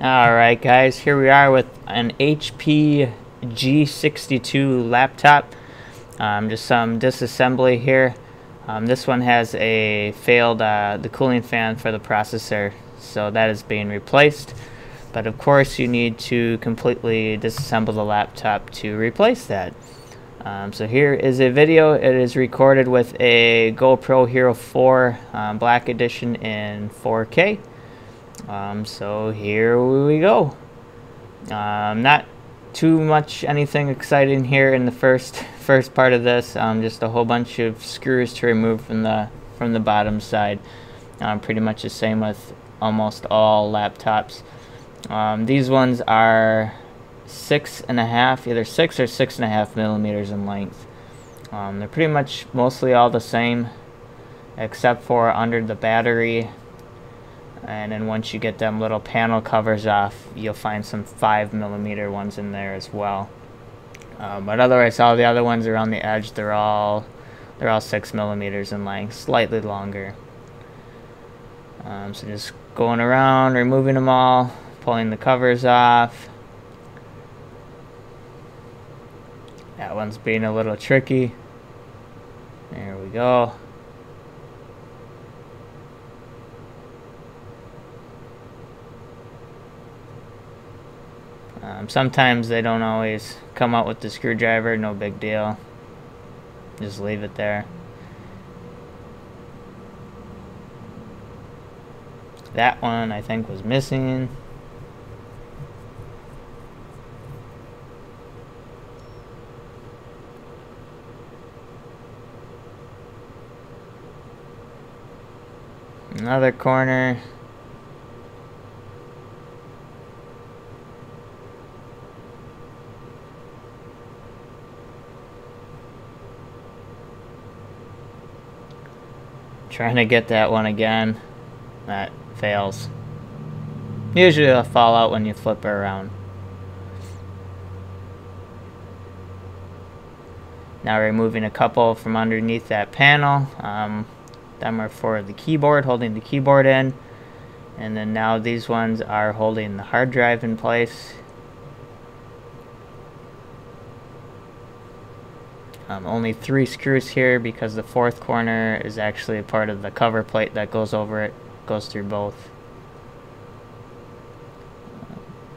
Alright guys, here we are with an HP G62 laptop. Just some disassembly here. This one has a failed the cooling fan for the processor, so that is being replaced. But of course you need to completely disassemble the laptop to replace that. So here is a video. It is recorded with a GoPro Hero 4 Black Edition in 4K. So here we go. Not too much anything exciting here in the first part of this. Just a whole bunch of screws to remove from the bottom side. Pretty much the same with almost all laptops. These ones are 6.5, either 6 or 6.5 millimeters in length. They're pretty much mostly all the same, except for under the battery. And then once you get them little panel covers off, you'll find some 5 millimeter ones in there as well. But otherwise, all the other ones around the edge, they're all 6 millimeters in length, slightly longer. So just going around, removing them all, pulling the covers off. That one's being a little tricky. There we go. Sometimes they don't always come out with the screwdriver, no big deal. Just leave it there. That one I think was missing. Another corner. Trying to get that one again. That fails. Usually it'll fall out when you flip it around. Now removing a couple from underneath that panel. Them are for the keyboard, holding the keyboard in. And then now these ones are holding the hard drive in place. Only 3 screws here because the 4th corner is actually a part of the cover plate that goes over it, goes through both.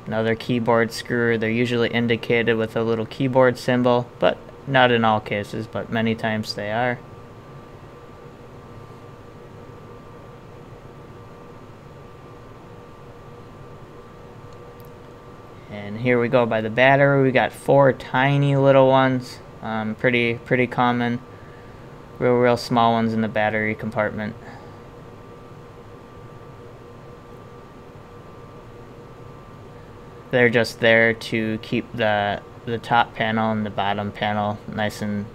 Another keyboard screw. They're usually indicated with a little keyboard symbol, but not in all cases, but many times they are. And here we go by the battery. We got 4 tiny little ones. Pretty common. Real small ones in the battery compartment. They're just there to keep the top panel and the bottom panel nice and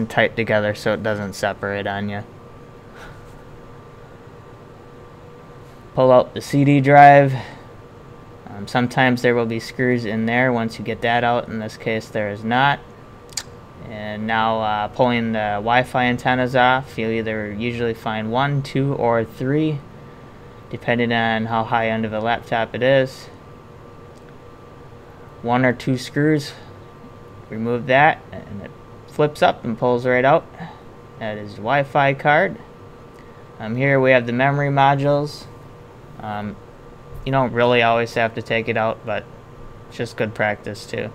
tight together so it doesn't separate on you. Pull out the CD drive. Sometimes there will be screws in there once you get that out. In this case there is not. And now pulling the Wi-Fi antennas off, you'll either usually find 1, 2, or 3, depending on how high end of a laptop it is. 1 or 2 screws, remove that, and it flips up and pulls right out. That is the Wi-Fi card. Here we have the memory modules. You don't really always have to take it out, but it's just good practice too.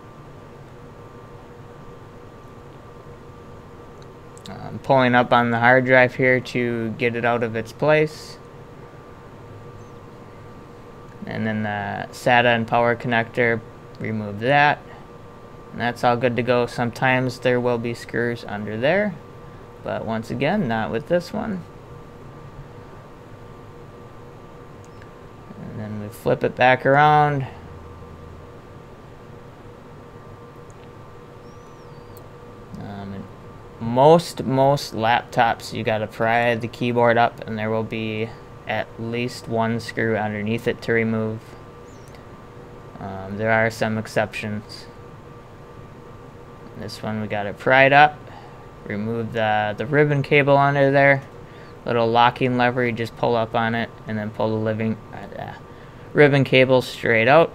Pulling up on the hard drive here to get it out of its place. And then the SATA and power connector, remove that. And that's all good to go. Sometimes there will be screws under there, but once again, not with this one. And then we flip it back around. Most laptops you gotta pry the keyboard up, and there will be at least 1 screw underneath it to remove. There are some exceptions. This one we got it pried up. Remove the ribbon cable under there. Little locking lever, you just pull up on it and then pull the ribbon cables straight out,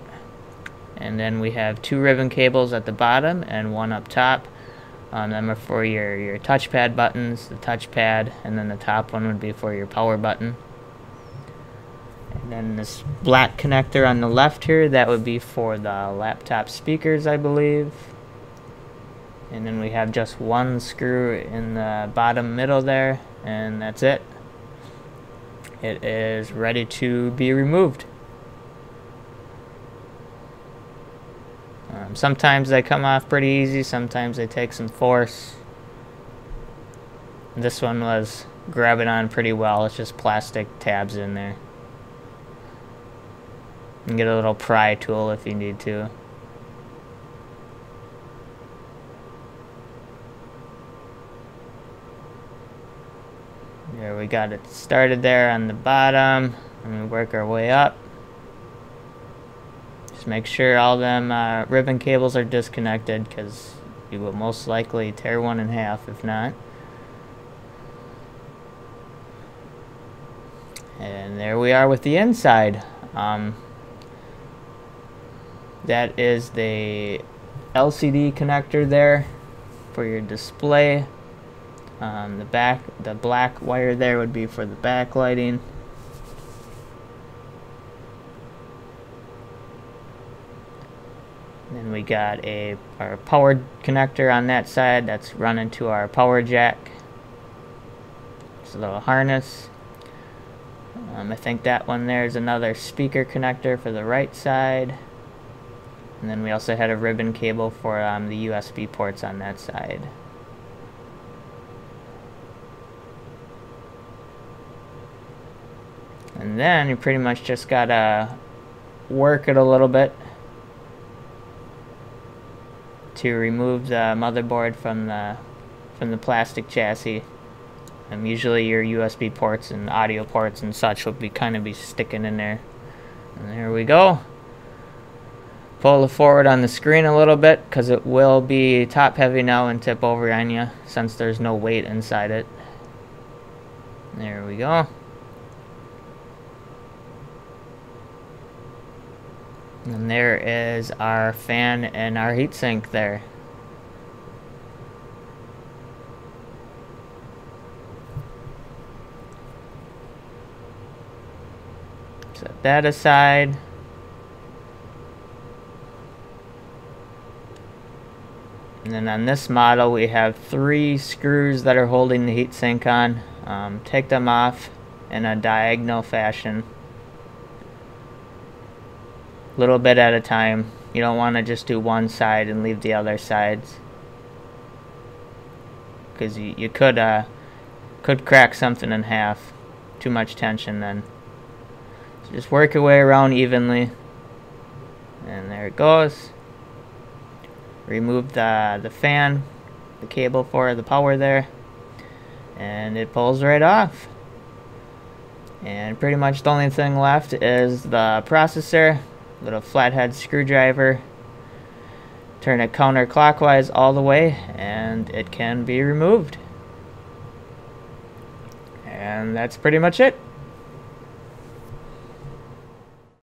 and then we have 2 ribbon cables at the bottom and 1 up top. Them are for your touchpad buttons, the touchpad, and then the top one would be for your power button. And then this black connector on the left here, that would be for the laptop speakers, I believe. And then we have just 1 screw in the bottom middle there, and that's it. It is ready to be removed. Sometimes they come off pretty easy, sometimes they take some force. This one was grabbing on pretty well. It's just plastic tabs in there. You can get a little pry tool if you need to. There, we got it started there on the bottom, and we work our way up. Just make sure all them ribbon cables are disconnected, because you will most likely tear one in half if not. And there we are with the inside. That is the LCD connector there for your display. The black wire there would be for the backlighting. Then we got our power connector on that side that's running to our power jack. It's a little harness. I think that one there is another speaker connector for the right side. And then we also had a ribbon cable for the USB ports on that side. And then you pretty much just gotta work it a little bit to remove the motherboard from the plastic chassis. Usually your USB ports and audio ports and such will kind of be sticking in there. And there we go. Pull it forward on the screen a little bit, because it will be top heavy now and tip over on you since there's no weight inside it. There we go. And there is our fan and our heatsink there. Set that aside. And then on this model we have 3 screws that are holding the heatsink on. Take them off in a diagonal fashion, a little bit at a time. You don't want to just do one side and leave the other sides, because you could crack something in half. Too much tension then. So just work your way around evenly, and there it goes. Remove the fan, the cable for the power there, and it pulls right off. And pretty much the only thing left is the processor. Little flathead screwdriver. Turn it counterclockwise all the way, and it can be removed. And that's pretty much it.